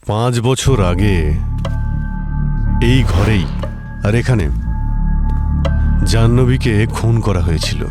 5 বছর আগে এই ঘরেই আর এখানে জাহ্নবীকে খুন করা হয়েছিল।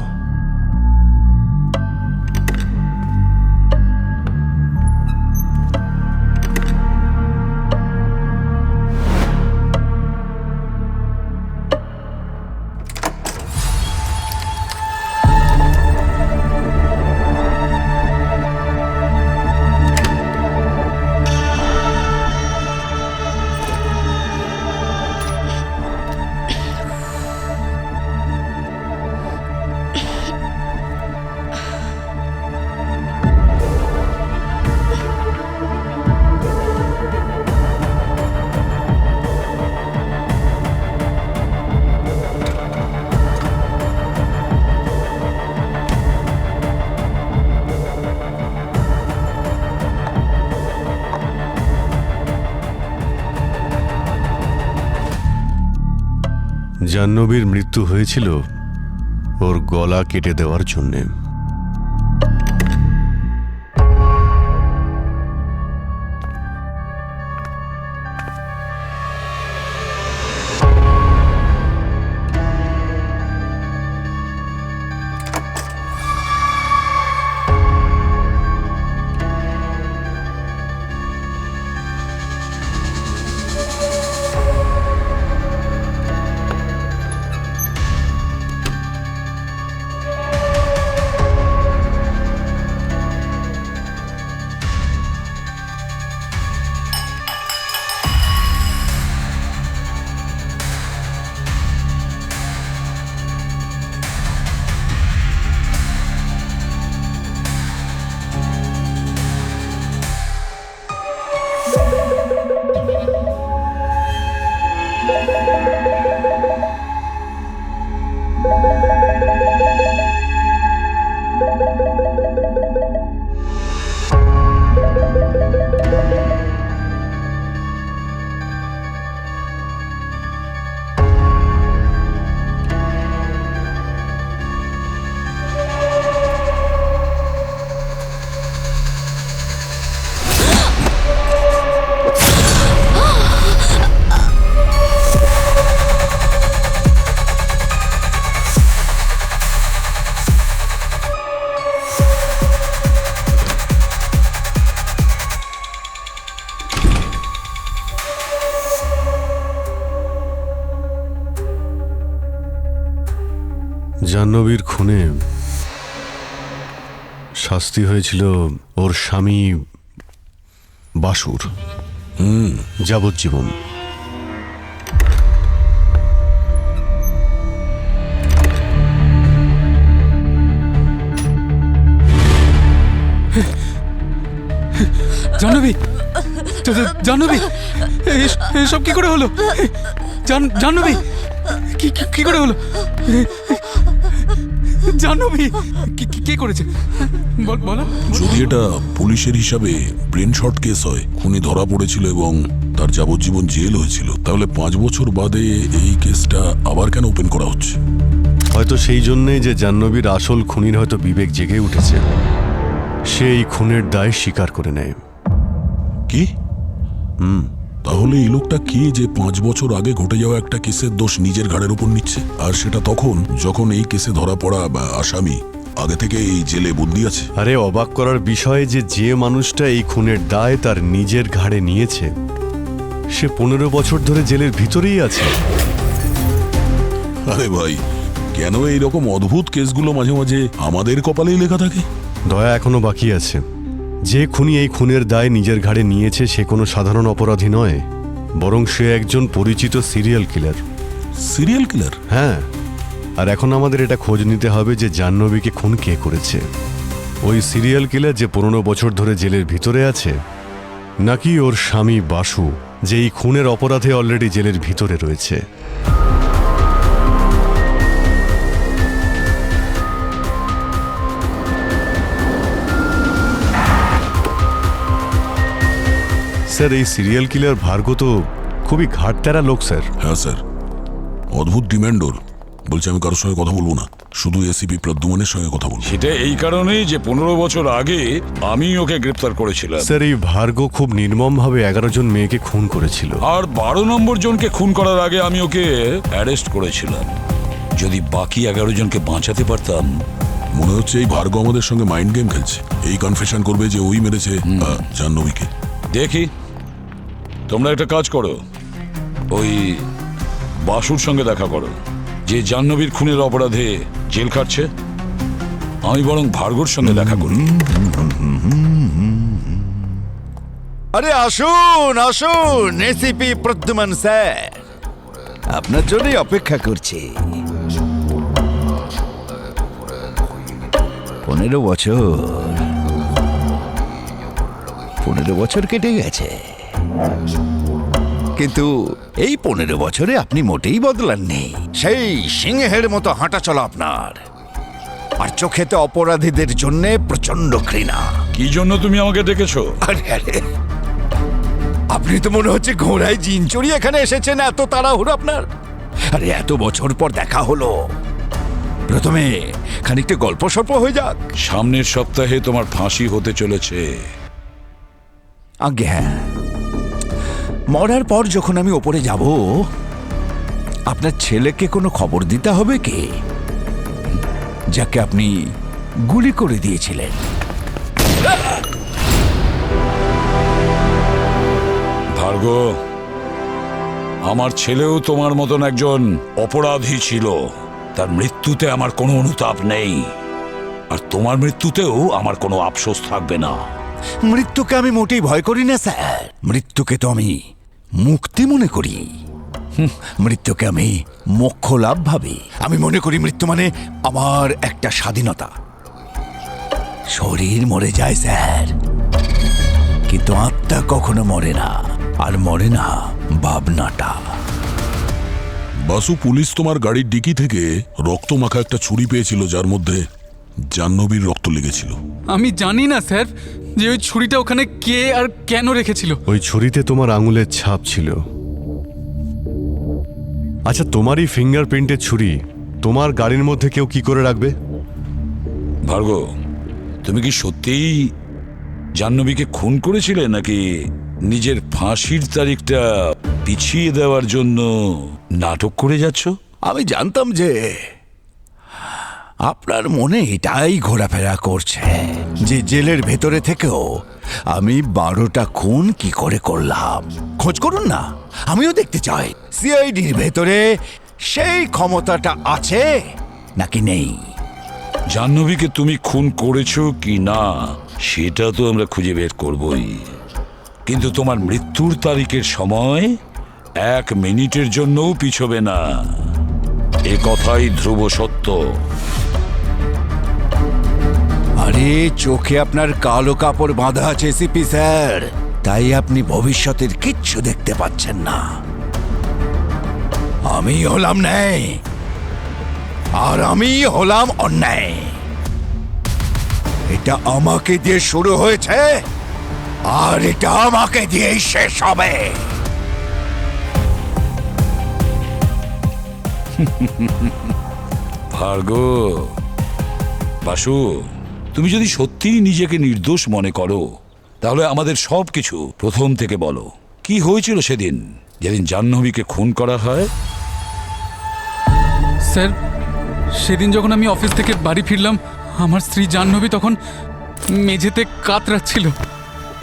জাহ্নবীর মৃত্যু হয়েছিল ওর গলা কেটে দেওয়ার জন্যে। জাহ্নবীর খুনে শাস্তি হয়েছিল ওর স্বামী বাসুর যাবজ্জীবন। জাহ্নবী, জাহ্নবী, এসব কি করে হলো? জাহ্নবী, কি করে হলো? জাহ্নবী কি করেছে বলো। যদি এটা পুলিশের হিসাবে ব্রেন শর্ট কেস হয়, খুনি ধরা পড়েছিল এবং তার যাবজ্জীবন জেল হয়েছিল, তাহলে 5 বছর বাদে এই কেসটা আবার কেন ওপেন করা হচ্ছে? হয়তো সেই জন্যেই যে জাহ্নবীর আসল খুনির হয়তো বিবেক জেগে উঠেছে, সে এই খুনের দায় স্বীকার করে নেয়। কি? তাহলে এই লোকটা কে যে 5 বছর আগে ঘটে যাওয়া একটা কেসের দোষ নিজের ঘাড়ের উপর নিচ্ছে, আর সেটা তখন যখন এই কেসে ধরা পড়া বা আসামি আগে থেকে এই জেলে বন্দী আছে? আরে অবাক করার বিষয় যে মানুষটা এই খুনের দায় তার নিজের ঘাড়ে নিয়েছে, সে 15 বছর ধরে জেলের ভিতরেই আছে। আরে ভাই, কেন এইরকম অদ্ভুত কেসগুলো মাঝে মাঝে আমাদের কপালেই লেখা থাকে? দয়া এখনো বাকি আছে। যে খুনি এই খুনের দায় নিজের ঘাড়ে নিয়েছে সে কোনো সাধারণ অপরাধী নয়, বরং সে একজন পরিচিত সিরিয়াল কিলার। Serial killer? হ্যাঁ, আর এখন আমাদের এটা খোঁজ নিতে হবে যে জাহ্নবীকে খুন কে করেছে। ওই সিরিয়াল কিলার যে 15 বছর ধরে জেলের ভিতরে আছে, নাকি ওর স্বামী বাসু যে এই খুনের অপরাধে অলরেডি জেলের ভিতরে রয়েছে। স্যার, এই সিরিয়াল কিলার ভার্গব তো খুবই ঘাটতেরা লোক স্যার। হ্যাঁ স্যার, অদ্ভুত ডিমান্ড ওর। বলছে আমি কারোর সঙ্গে কথা বলবো না। শুধু এসিপি প্রদ্যুমনের সঙ্গে কথা বলবো। সেটা এই কারণেই যে 15 বছর আগে আমি ওকে গ্রেপ্তার করেছিলাম, স্যার, এই ভার্গ খুব নির্মমভাবে 11 জন মেয়েকে খুন করেছিল। আর 12 নম্বর জনকে খুন করার আগে আমি ওকে অ্যারেস্ট করেছিলাম। যদি বাকি 11 জনকে বাঁচাতে পারতাম। মনে হচ্ছে এই ভার্গ আমাদের সঙ্গে মাইন্ড গেম খেলছে। এই কনফেশন করবে যে ওই মেরেছে জাহ্নবীকে। দেখি, তোমরা একটা কাজ করো, ওই বাসুর সঙ্গে দেখা করো, যে জাহ্নবীর খুনের অপরাধে জেল খাটছে। আমি বরং ভার্গর সঙ্গে দেখা করি। আরে আসুন আসুন, এসিপি প্রদ্যুমন স্যার, আপনার জন্যই অপেক্ষা করছি। 15 বছর কেটে গেছে, কিন্তু এই 15 বছরে আপনি মোটেই বদলাননি। সেই সিংহের মতো হাঁটা চলা আপনার, আর চোখেতে অপরাধীদের জন্য প্রচন্ড ঘৃণা। কি জন্য তুমি আমাকে ডেকেছো? আরে আরে, আপনি তো মনে হচ্ছে ঘোড়ায় জিন চড়িয়ে এখানে এসেছেন, এত তাড়াহুড়ো আপনার। আরে এত বছর পর দেখা হলো, প্রথমে খানিকটা গল্প সল্প হয়ে যাক। সামনের সপ্তাহে তোমার ফাঁসি হতে চলেছে। আজ্ঞে হ্যাঁ, মরার পর যখন আমি ওপরে যাব, আপনার ছেলেকে কোনো খবর দিতে হবে কি, যাকে আপনি গুলি করে দিয়েছিলেন? ভার্গ, আমার ছেলেও তোমার মতন একজন অপরাধী ছিল। তার মৃত্যুতে আমার কোনো অনুতাপ নেই, আর তোমার মৃত্যুতেও আমার কোনো আফসোস থাকবে না। মৃত্যুকে আমি মোটেই ভয় করি না স্যার, মৃত্যুকে তো আমি মুক্তি মনে করি। মৃত্যুকে আমি মোক্ষ লাভ ভাবি। আমি মনে করি মৃত্যু মানে আমার একটা স্বাধীনতা। শরীর মরে যায় স্যার, কিন্তু আত্মা কখনো মরে না, আর মরে না ভাবনাটা। বাসু, পুলিশ তোমার গাড়ির ডিকি থেকে রক্ত মাখা একটা ছুরি পেয়েছিল, যার মধ্যে জাহ্নবীর রক্ত লেগেছিল। আমি জানি না স্যার যে ওই ছুরিটা ওখানে কে আর কেন রেখেছিল। ওই ছুরিতে তোমার আঙুলের ছাপ ছিল। আচ্ছা, তোমারই ফিঙ্গারপ্রিন্টের ছুরি তোমার গাড়ির মধ্যে কেউ কি করে রাখবে? ভার্গ, তুমি কি সত্যিই জাহ্নবীকে খুন করেছিলে, নাকি নিজের ফাঁসির তারিখটা পিছিয়ে দেওয়ার জন্য নাটক করে যাচ্ছ? আমি জানতাম যে আপনার মনে এটাই ঘোরাফেরা করছে, যে জেলের ভেতরে থেকেও আমি 12টা খুন কি করে করলাম। খোঁজ করুন না, আমিও দেখতে চাই সিআইডির ভেতরে সেই ক্ষমতাটা আছে নাকি নেই। জাহ্নবীকে তুমি খুন করেছো কি না সেটা তো আমরা খুঁজে বের করবই, কিন্তু তোমার মৃত্যুর তারিখের সময় 1 মিনিটের জন্যও পিছবে না। এ কথাই ধ্রুব সত্য। আরে চোখে আপনার কালো কাপড় বাঁধা আছে সিপি স্যার, তাই আপনি ভবিষ্যতের কিচ্ছু দেখতে পাচ্ছেন না। আমি হলাম ন্যায়, আর আমি হলাম অন্যায়। এটা আমাকে দিয়ে শুরু হয়েছে, আর এটা আমাকে দিয়েই শেষ হবে। ভার্গ, বাসু, তুমি যদি সত্যিই নিজেকে নির্দোষ মনে করো, তাহলে আমাদের সবকিছু প্রথম থেকে বলো। কি হয়েছিল সেদিন, যেদিন জাহ্নবীকে খুন করা হয়? স্যার, সেদিন যখন আমি অফিস থেকে বাড়ি ফিরলাম, আমার স্ত্রী জাহ্নবী তখন মেঝেতে কাতরাচ্ছিল।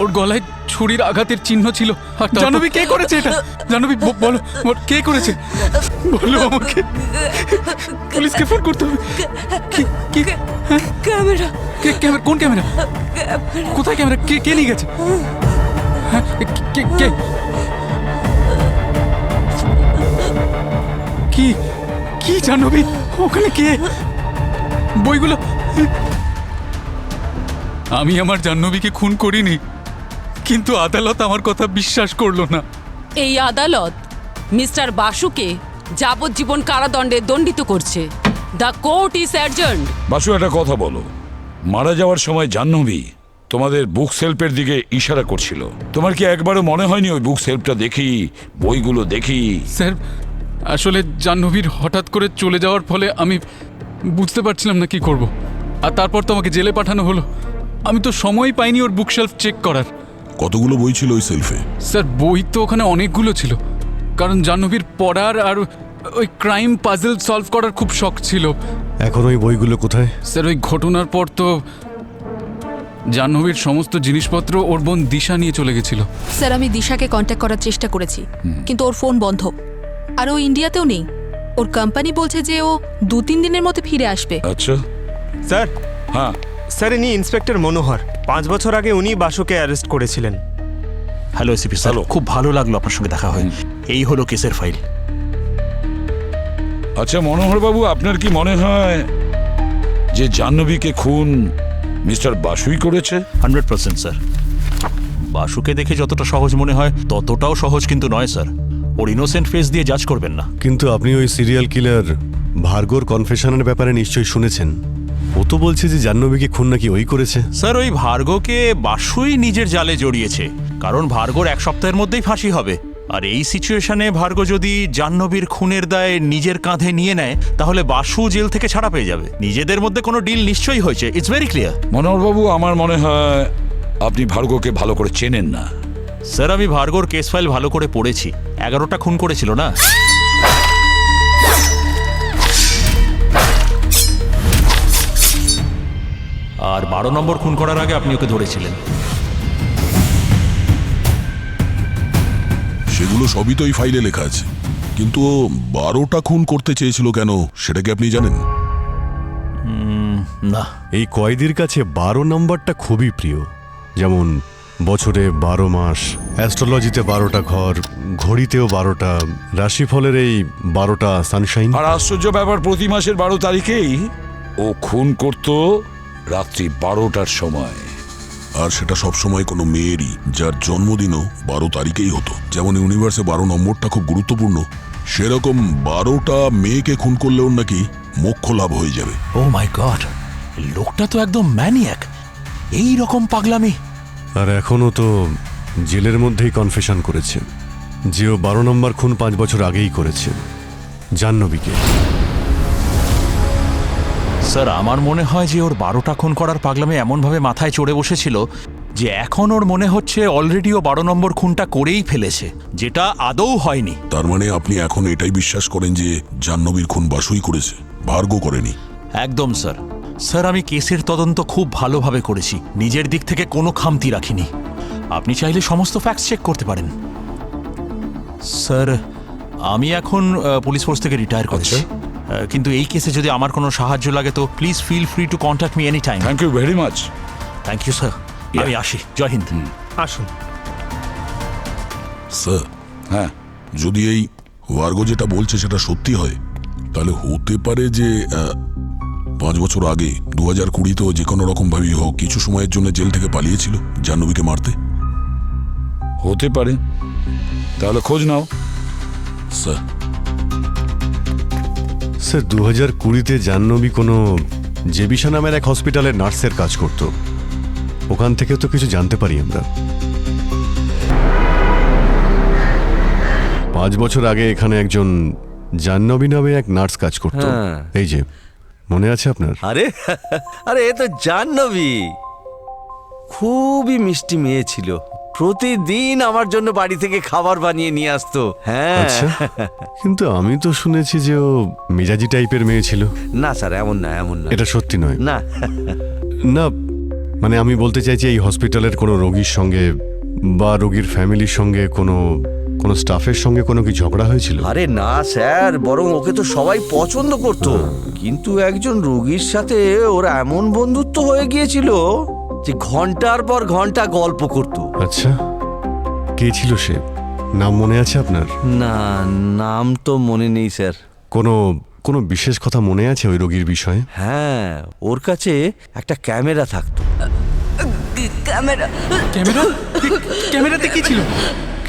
ওর গলায় ছুরির আঘাতের চিহ্ন ছিল। জাহ্নবী, কে করেছে এটা? জাহ্নবী, বলো কে করেছে, বলো আমাকে। পুলিশকে ফোন করতে হবে। ক্যামেরা। কোন ক্যামেরা? কোথায় ক্যামেরা? কে নিয়ে গেছে? হ্যাঁ, কে? কি জাহ্নবী, ওখানে কে? বইগুলো। আমি আমার জাহ্নবীকে খুন করিনি, কিন্তু আদালত আমার কথা বিশ্বাস করলো না। এই আদালত মিস্টার বাসুকে যাবজ্জীবন কারাদণ্ডে দণ্ডিত করছে। The court is adjourned. Basu, একটা কথা বলো, মারা যাওয়ার সময় জাহ্নবী তোমাদের বুক সেলফের দিকে ইশারা করছিল। তোমার কি একবারও মনে হয়নি ওই বুক সেলফটা দেখি, বইগুলো দেখি? স্যার, আসলে জাহ্নবীর হঠাৎ করে চলে যাওয়ার ফলে আমি বুঝতে পারছিলাম না কি করব। আর তারপর তো আমাকে জেলে পাঠানো হলো। আমি তো সময় পাইনি ওর বুকশেলফ চেক করার। কতগুলো বই ছিল ওই সেলফে? স্যার বই তো ওখানে অনেকগুলো ছিল, কারণ জাহ্নবীর পড়ার আর ওই ক্রাইম পাজল সলভ করার খুব শখ ছিল। এখন ওই বইগুলো কোথায়? স্যার ওই ঘটনার পর তো জাহ্নবীর সমস্ত জিনিসপত্র ওর বোন দিশা নিয়ে চলে গেছিল। স্যার আমি দিশাকে কন্ট্যাক্ট করার চেষ্টা করেছি, কিন্তু ওর ফোন বন্ধ। আর ও ইন্ডিয়াতেও নেই। ওর কোম্পানি বলছে যে ও 2-3 দিনের মধ্যে ফিরে আসবে। আচ্ছা, স্যার, হ্যাঁ, স্যার ইনি ইন্সপেক্টর মনোহর। 5 বছর আগে উনি বাসুকে অ্যারেস্ট করেছিলেন। Hello ACP sir, hello. খুব ভালো লাগলো আপনার সঙ্গে দেখা হয়ে। এই হলো কেসের ফাইল। আচ্ছা মনোহর বাবু, আপনার কি মনে হয় যে জাহ্নবীকে খুন মিস্টার বাসুই করেছে? 100% স্যার। বাসুকে দেখে যতটা সহজ মনে হয় ততটাও সহজ কিন্তু নয় স্যার। ওর ইনোসেন্ট ফেস দিয়ে জাজ করবেন না। কিন্তু আপনি ওই সিরিয়াল কিলার ভার্গোর কনফেশনের ব্যাপারে নিশ্চয়ই শুনেছেন। ও তো বলছে যে জাহ্নবীকে খুন নাকি ওই করেছে। স্যার ওই ভার্গোকে বাসুই নিজের জালে জড়িয়েছে, কারণ ভার্গোর 1 সপ্তাহের মধ্যেই ফাঁসি হবে। আর এই সিচুয়েশনে ভার্গো যদি জাহ্নবীর খুনের দায় নিজের কাঁধে নিয়ে নেয়, তাহলে বাসু জেল থেকে ছাড়া পেয়ে যাবে। নিজেদের মধ্যে কোনো ডিল নিশ্চয়ই হয়েছে। It's very clear. মনোহর বাবু, আমার মনে হয় আপনি ভার্গোকে ভালো করে চেনেন না। স্যার আমি ভার্গোর কেস ফাইল ভালো করে পড়েছি। 11টা খুন করেছিল না? আর 12 নম্বর খুন করার আগে আপনি ওকে ধরেছিলেন। সেগুলো সবই তো এই ফাইলে লেখা আছে, কিন্তু ও 12টা খুন করতে চেয়েছিল কেন সেটা কি আপনি জানেন? না। এই কয়েদির কাছে 12 নম্বরটা খুবই প্রিয়। যেমন বছরে 12 মাস, অ্যাস্ট্রোলজিতে 12টা ঘর, ঘড়িতেও 12টা, রাশিফলের এই 12টা সানশাইন। আর আশ্চর্য ব্যাপার, প্রতি মাসের 12 তারিখেই ও খুন করত রাত্রি 12টার সময়। আর সেটা সবসময় কোনো মেয়েরই যার জন্মদিনও 12 তারিখেই হতো। যেমন ইউনিভার্সে 12 নম্বরটা খুব গুরুত্বপূর্ণ, সেরকম 12টা মেয়েকে খুন করলেও নাকি মোক্ষ লাভ হয়ে যাবে। ও মাই গড, লোকটা তো একদম ম্যানিয়াক। এই রকম পাগলামি। আর এখনও তো জেলের মধ্যেই কনফেশন করেছে যে ও 12 নম্বর খুন 5 বছর আগেই করেছে, জাহ্নবীকে। স্যার আমার মনে হয় যে ওর 12টা খুন করার পাগলামি এমনভাবে মাথায় চড়ে বসেছিল যে এখন ওর মনে হচ্ছে অলরেডি ও 12 নম্বর খুনটা করেই ফেলেছে, যেটা আদৌ হয়নি। তার মানে আপনি এখন এটাই বিশ্বাস করেন যে জাহ্নবীর খুন বাসুই করেছে, ভার্গো করেনি? একদম স্যার। স্যার আমি কেসের তদন্ত খুব ভালোভাবে করেছি, নিজের দিক থেকে কোনো খামতি রাখিনি। আপনি চাইলে সমস্ত ফ্যাক্টস চেক করতে পারেন। স্যার আমি এখন পুলিশ ফোর্স থেকে রিটায়ার করেছি, কিন্তু এই কেসে যদি আমার কোনো সাহায্য লাগে তো please feel free to contact me any time. Thank you very much. Thank you sir. আমি আসি। জয় হিন্দ। আসুন। স্যার, হ্যাঁ, যদি এই ভার্গো যেটা বলছে সেটা সত্যি হয়, তাহলে হতে পারে যে 5 বছর আগে 2020-তেও যে কোনো রকম ভাবেই হোক কিছু সময়ের জন্য জেল থেকে পালিয়েছিল জাহ্নবীকে মারতে। হতে পারে। তাহলে খোঁজ নাও। স্যার, স্যার 2020-তে জাহ্নবী কোনো জেবিশা নামের এক হসপিটালে নার্সের কাজ করত। ওখান থেকে তো কিছু জানতে পারি আমরা। 5 বছর আগে এখানে একজন জাহ্নবী নামে এক নার্স কাজ করত। এই যে মনে আছে আপনার? আরে আরে এ তো জাহ্নবী। খুবই মিষ্টি মেয়ে ছিল, প্রতিদিন আমার জন্য বাড়ি থেকে খাবার বানিয়ে নিয়ে আসতো। হ্যাঁ। আচ্ছা, কিন্তু আমি তো শুনেছি যে ও মেজাজি টাইপের মেয়ে ছিল। না স্যার, এমন না, এমন না। এটা সত্যি নয়? না। না, মানে আমি বলতে চাইছি এই হসপিটালের কোনো রোগীর সঙ্গে বা রোগীর ফ্যামিলির সঙ্গে কোনো স্টাফের সঙ্গে কোনো কি ঝগড়া হয়েছিল? আরে না স্যার, বরং ওকে তো সবাই পছন্দ করত। কিন্তু একজন রোগীর সাথে ওর এমন বন্ধুত্ব হয়ে গিয়েছিল যে ঘন্টার পর ঘন্টা গল্প করত। আচ্ছা, কে ছিল সে? নাম মনে আছে আপনার? না, নাম তো মনে নেই স্যার। কোনো বিশেষ কথা মনে আছে ওই রোগীর বিষয়ে? হ্যাঁ, ওর কাছে একটা ক্যামেরা থাকতো। ক্যামেরা? ক্যামেরাতে কি ছিল?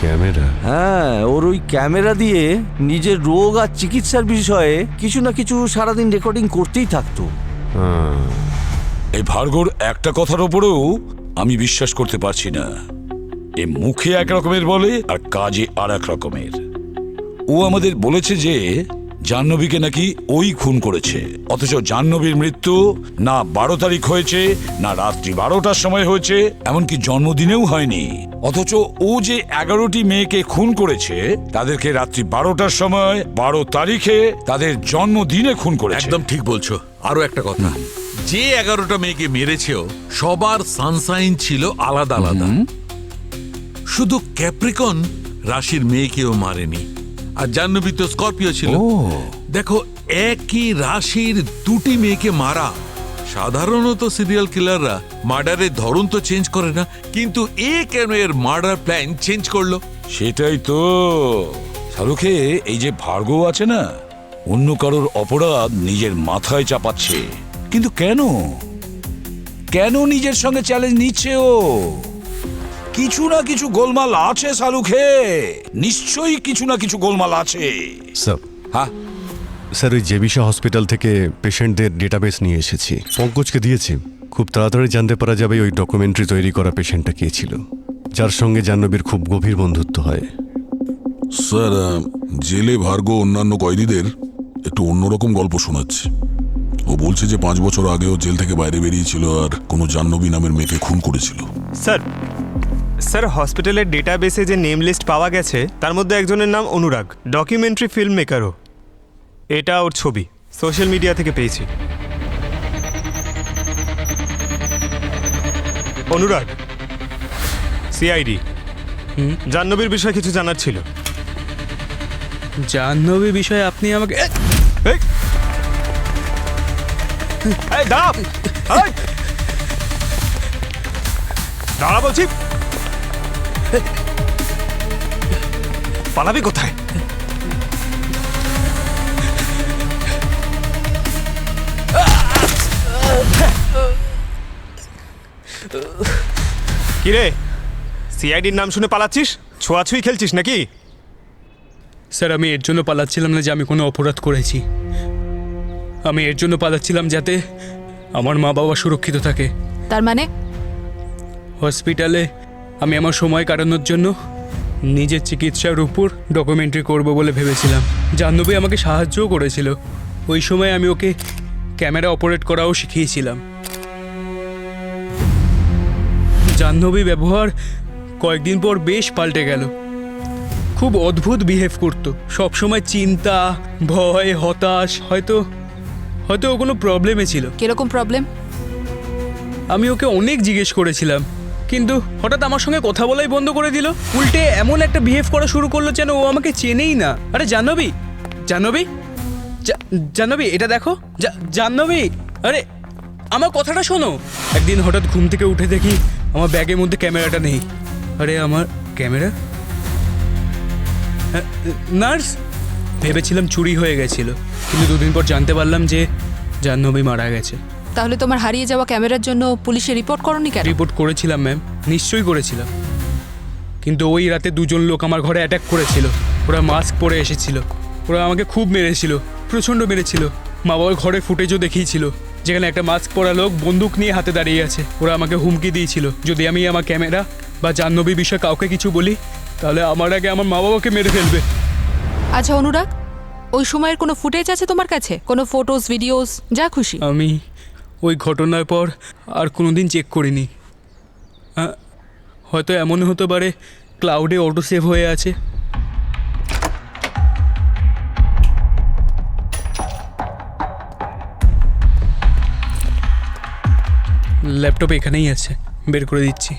ক্যামেরা? হ্যাঁ, ওর ওই ক্যামেরা দিয়ে নিজের রোগ আর চিকিৎসার বিষয়ে কিছু না কিছু সারাদিন রেকর্ডিং করতেই থাকতো। এই ভার্গোর একটা কথার ওপরেও আমি বিশ্বাস করতে পারছি না। এ মুখে এক রকমের বলে আর কাজে আর এক রকমের। ও আমাদের বলেছে যে জাহ্নবীকে নাকি ওই খুন করেছে, অথচ জাহ্নবীর মৃত্যু না 12 তারিখ হয়েছে, না রাত্রি 12টার সময় হয়েছে, এমনকি জন্মদিনেও হয়নি। অথচ ও যে 11টি মেয়েকে খুন করেছে তাদেরকে রাত্রি 12টার সময় 12 তারিখে তাদের জন্মদিনে খুন করেছে। একদম ঠিক বলছো। আরো একটা কথা, যে 11টা মেয়েকে মেরেছে সবার সানসাইন ছিল আলাদা আলাদা। শুধু ক্যাপ্রিকন রাশির মেয়েকেও মারেনি, আর জাহ্নবী তো স্করপিও ছিল। দেখো, একই রাশির দুটি মেয়েকে মারা, সাধারণত সিরিয়াল কিলাররা মার্ডারের ধরন তো চেঞ্জ করে না, কিন্তু এ কেন এর মার্ডার প্ল্যান চেঞ্জ করলো? সেটাই তো শাহরুখে, এই যে ভার্গব আছে না, অন্য কারোর অপরাধ নিজের মাথায় চাপাচ্ছে। কিন্তু কেন কেন নিজের সঙ্গে চ্যালেঞ্জ নিচ্ছে ও? কিছু না কিছু গোলমাল আছে শাহরুখে, নিশ্চয়ই কিছু না কিছু গোলমাল আছে। স্যার, হ্যাঁ স্যার, ওই জেবিশা হসপিটাল থেকে পেশেন্টদের ডেটাবেস নিয়ে এসেছি, পঙ্কজকে দিয়েছি। খুব তাড়াতাড়ি জানতে পারা যাবে ওই ডকুমেন্টারি তৈরি করা পেশেন্টটা কে ছিল, যার সঙ্গে জাহ্নবীর খুব গভীর বন্ধুত্ব হয়। স্যার, জেলে ভার্গ অন্যান্য কয়েদিদের একটু অন্যরকম গল্প শোনাচ্ছে। ও বলছে যে 5 বছর আগেও জেল থেকে বাইরে বেরিয়েছিল আর কোনো জাহ্নবী নামের মেয়েকে খুন করেছিল। স্যার হসপিটালের ডেটাবেসে যে নেম লিস্ট পাওয়া গেছে তার মধ্যে একজনের নাম অনুরাগ, ডকুমেন্টারি ফিল্ম মেকারও। এটা ওর ছবি, সোশ্যাল মিডিয়া থেকে পেয়েছি। অনুরাগ, সিআইডি। জাহ্নবীর বিষয়ে কিছু জানার ছিল। জাহ্নবী বিষয়ে আপনি আমাকে দাঁড়া বলছি, পালাবি কোথায়? কিরে, সিআইডির নাম শুনে পালাচ্ছিস? ছোঁয়াছুঁই খেলছিস নাকি? স্যার, আমি এর জন্য পালাচ্ছিলাম না যে আমি কোনো অপরাধ করেছি। আমি এর জন্য পালাচ্ছিলাম যাতে আমার মা বাবা সুরক্ষিত থাকে। তার মানে হসপিটালে আমি আমার সময় কাটানোর জন্য নিজের চিকিৎসার উপর ডকুমেন্টারি করব বলে ভেবেছিলাম। জাহ্নবী আমাকে সাহায্যও করেছিল। ওই সময় আমি ওকে ক্যামেরা অপারেট করাও শিখিয়েছিলাম। জাহ্নবী ব্যবহার কয়েকদিন পর বেশ পাল্টে গেল। খুব অদ্ভুত বিহেভ করতো, সবসময় চিন্তা, ভয়, হতাশ। হয়তো ও কোনো প্রবলেমে ছিল। কিরকম প্রবলেম? আমি ওকে অনেক জিজ্ঞেস করেছিলাম, কিন্তু হঠাৎ আমার সঙ্গে কথা বলাই বন্ধ করে দিল। উল্টে এমন একটা বিহেভ করা শুরু করলো যেন ও আমাকে চেনেই না। আরে জাহ্নবী, জাহ্নবী, জাহ্নবী, এটা দেখো। জাহ্নবী, আরে আমার কথাটা শোনো। একদিন হঠাৎ ঘুম থেকে উঠে দেখি আমার ব্যাগের মধ্যে ক্যামেরাটা নেই। আরে আমার ক্যামেরা? নার্স, ভেবেছিলাম চুরি হয়ে গেছিল, কিন্তু 2 দিন পর জানতে পারলাম যে জাহ্নবী মারা গেছে। তাহলে তোমার হারিয়ে যাওয়া ক্যামেরার জন্য পুলিশে রিপোর্ট করনি কেন? রিপোর্ট করেছিলাম ম্যাম, নিশ্চয়ই করেছিলাম, কিন্তু ওই রাতে 2 জন লোক আমার ঘরে অ্যাটাক করেছিল। ওরা মাস্ক পরে এসেছিল। ওরা আমাকে খুব মেরেছিল, প্রচণ্ড মেরেছিল। মা বাবার ঘরে ফুটেজও দেখিয়েছিল, যেখানে একটা মাস্ক পরা লোক বন্দুক নিয়ে হাতে দাঁড়িয়ে আছে। ওরা আমাকে হুমকি দিয়েছিল, যদি আমি আমার ক্যামেরা বা জাহ্নবী বিষয়ে কাউকে কিছু বলি তাহলে আমার আগে আমার মা বাবাকে মেরে ফেলবে। আচ্ছা অনুরাগ, ওই সময়ের কোনো ফুটেজ আছে তোমার কাছে? কোনো ফটোস, ভিডিওস, যা খুশি? আমি ওই ঘটনার পর আর কোনোদিন চেক করিনি। হয়তো এমন হতে পারে ক্লাউডে অটো সেভ হয়ে আছে। ল্যাপটপ এখানেই আছে, বের করে দিচ্ছি।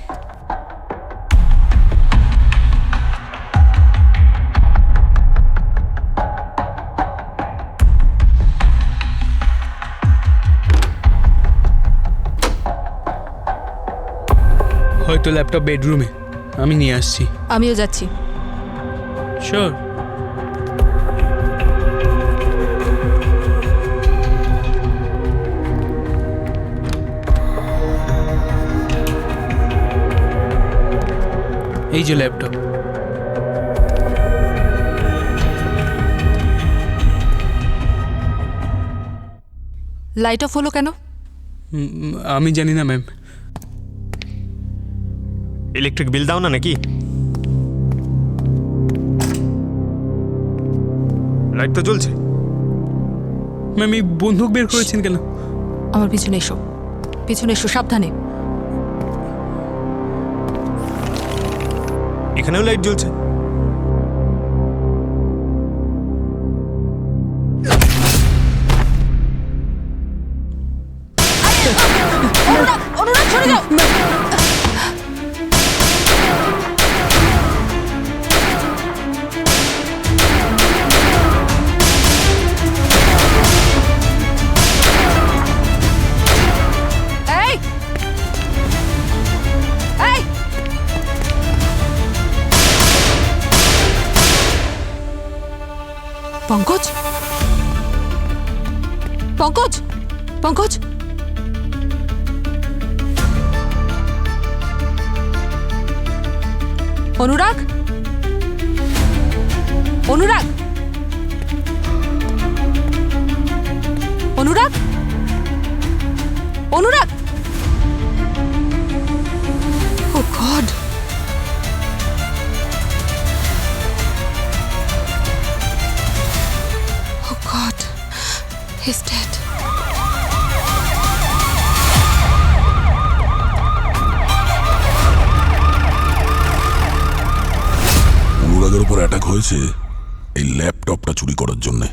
হয়তো ল্যাপটপ বেডরুমে, আমি নিয়ে আসছি। আমিও যাচ্ছি। শিওর। এই যে ল্যাপটপ। লাইট অফ হলো কেন? আমি জানি না ম্যাম। ইলেকট্রিক বিল দাও না নাকি? লাইট তো জ্বলছে। ম্যাম এই বন্দুক বের করেছেন কেন? আমার পিছনে এসো, পিছনে এসো, সাবধানে। এখানেও লাইট জ্বলছে। অনুরাগ সরে যাও। এই এই পঙ্কজ, পঙ্কজ, পঙ্কজ, অনুরাগ, অনুরাগ, অনুরাগ, অনুরাগ। ও গড, ও গড, he's dead. অনুরাগের উপর অ্যাটাক হয়েছে এই ল্যাপটপটা চুরি করার জন্যে।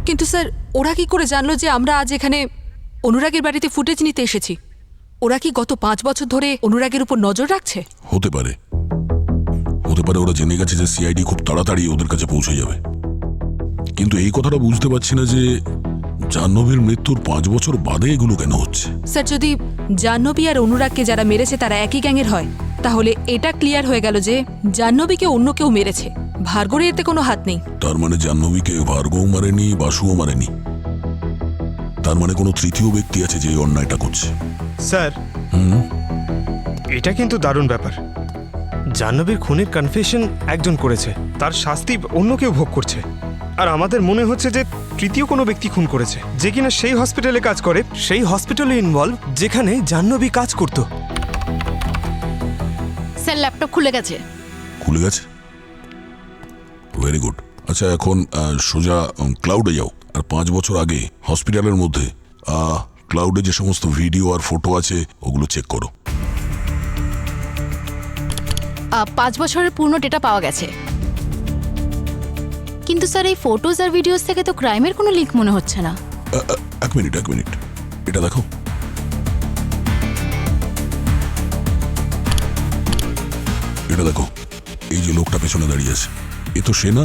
কিন্তু স্যার ওরা কি করে জানলো যে আমরা আজ এখানে অনুরাগের বাড়িতে ফুটেজ নিতে এসেছি? ওরা কি গত 5 বছর ধরে অনুরাগের উপর নজর রাখছে? হতে পারে, হতে পারে ওরা জেনে গেছে যে সিআইডি খুব তাড়াতাড়ি ওদের কাছে পৌঁছে যাবে। কিন্তু এই কথাটা বুঝতে পারছি না যে জাহ্নবীর মৃত্যুর 5 বছর বাদে এগুলো কেন হচ্ছে। স্যার যদি জাহ্নবী আর অনুরাগকে যারা মেরেছে তারা একই গ্যাংয়ের হয়, তাহলে এটা ক্লিয়ার হয়ে গেল যে জাহ্নবীকে অন্য কেউ মেরেছে, ভার্গবের এতে কোনো হাত নেই। তার মানে জাহ্নবীকে ভার্গব মারেনি, বাসুও মারেনি। তার মানে কোনো তৃতীয় ব্যক্তি আছে যে এই অন্যায়টা করছে। স্যার, এটা কিন্তু দারুণ ব্যাপার। জাহ্নবীর খুনের কনফেশন একজন করেছে, তার শাস্তি অন্য কেউ ভোগ করছে। আর আমাদের মনে হচ্ছে যে তৃতীয় কোনো ব্যক্তি খুন করেছে, যে কিনা সেই হসপিটালে কাজ করে, সেই হসপিটালে ইনভলভ যেখানে জাহ্নবী কাজ করত। স্যার ল্যাপটপ খুলে গেছে। খুলে গেছে? Very good. আচ্ছা, এখন সোজা ক্লাউডে যাও আর 5 বছর আগে হসপিটালের মধ্যে ক্লাউডে যে সমস্ত ভিডিও আর ফটো আছে ওগুলো চেক করো। 5 বছরের পূর্ণ ডেটা পাওয়া গেছে, কিন্তু স্যার এই ফটোজ আর ভিডিওস থেকে তো ক্রাইমের কোনো লিঙ্ক মনে হচ্ছে না। এক মিনিট, এটা দেখো। এটা দেখো, এই যে লোকটা পেছনে দাঁড়িয়ে আছে, এ তো সে না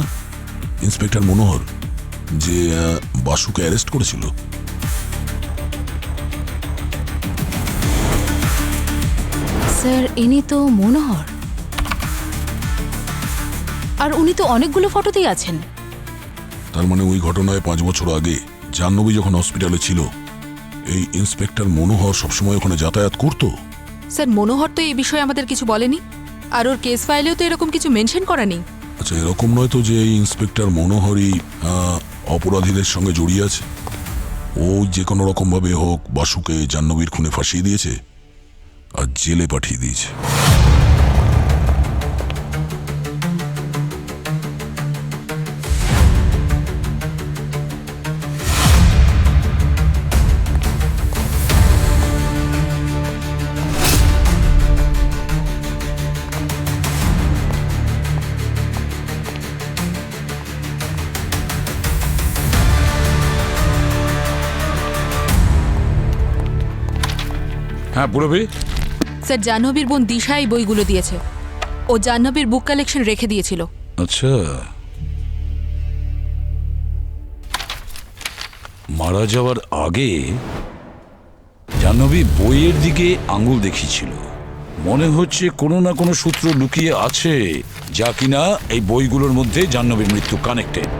ইন্সপেক্টর মনোহর যে বাসুকে অ্যারেস্ট করেছিল। স্যার ইনি তো মনোহর, আর উনি তো অনেকগুলো ফটোতেই আছেন। তার মানে ওই ঘটনায় 5 বছর আগে জাহ্নবী যখন হসপিটালে ছিল, এই ইন্সপেক্টর মনোহর সবসময় ওখানে যাতায়াত করতো। স্যার মনোহর তো এই বিষয়ে আমাদের কিছু বলেনি, আর ওর কেস ফাইলেও তো এরকম কিছু মেনশন করা নেই। আচ্ছা, এরকম নয় তো যে এই ইন্সপেক্টর মনোহরই অপরাধীদের সঙ্গে জড়িয়ে আছে? ও যে কোনো রকম ভাবে হোক বাসুকে জাহ্নবীর খুনে ফাঁসিয়ে দিয়েছে আর জেলে পাঠিয়ে দিয়েছে। হ্যাঁ পুরবি, স্যার জাহ্নবীর বোন দিশা এই বইগুলো দিয়েছে, ও জাহ্নবীর বুক কালেকশন রেখে দিয়েছিল। আচ্ছা, মারা যাওয়ার আগে জাহ্নবী বইয়ের দিকে আঙুল দেখিয়েছিল। মনে হচ্ছে কোনো না কোনো সূত্র লুকিয়ে আছে যা কিনা এই বইগুলোর মধ্যে জাহ্নবীর মৃত্যু কানেক্টেড।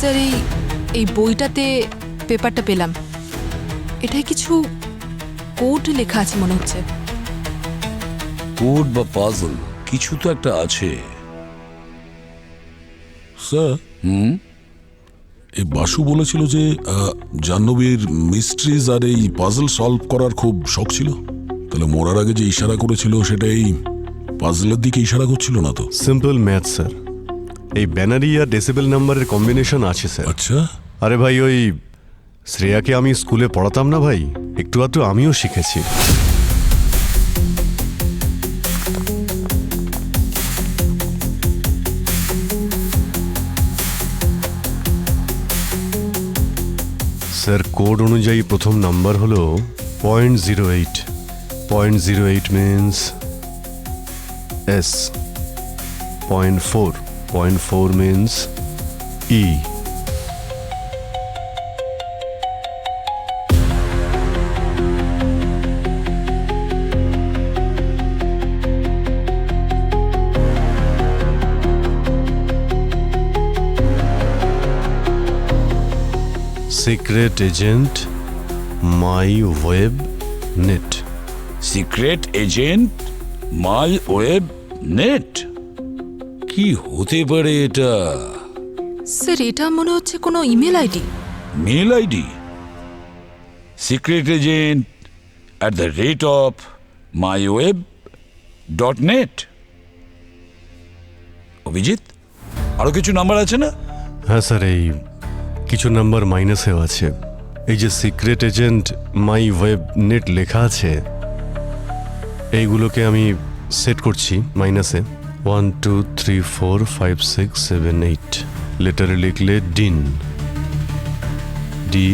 স্যার এই বইটাতে পেপারটা পেলাম, এটাই কিছু কোড লেখা আছে মনে হচ্ছে। কোড বা পাজল কিছু তো একটা আছে। স্যার এই বাসু বলেছিল যে জাহ্নবীর মিস্ট্রিজ আর এই পাজল সলভ করার খুব শখ ছিল। তাহলে মরার আগে যে ইশারা করেছিল সেটা এই পাজলের দিকে ইশারা করছিল না তো? Simple math sir. এই ব্যানারি আর ডেসিবেল নাম্বারের কম্বিনেশন আছে স্যার। আচ্ছা, আরে ভাই, ওই শ্রেয়াকে আমি স্কুলে পড়াতাম না ভাই, একটু আধটু আমিও শিখেছি। স্যার কোড অনুযায়ী প্রথম নাম্বার হলো 0.08। 0.08 means S. 0.4 0.4 means E. Secret agent my web net. Secret agent my web net, কি হতে পারে এটা? স্যার এটা মনে হচ্ছে কোনো email ID. Mail ID? Secret agent @myWeb.net। Abhijit, আরো কিছু নাম্বার আছে না? হ্যাঁ স্যার, এই কিছু নাম্বার মাইনাসেও আছে। এই যে secret agent my web net লেখা আছে, এইগুলোকে আমি সেট করছি মাইনাসে। 1 2 3 4 5 6 7 8। লেটারে লিখলে ডিন, ডি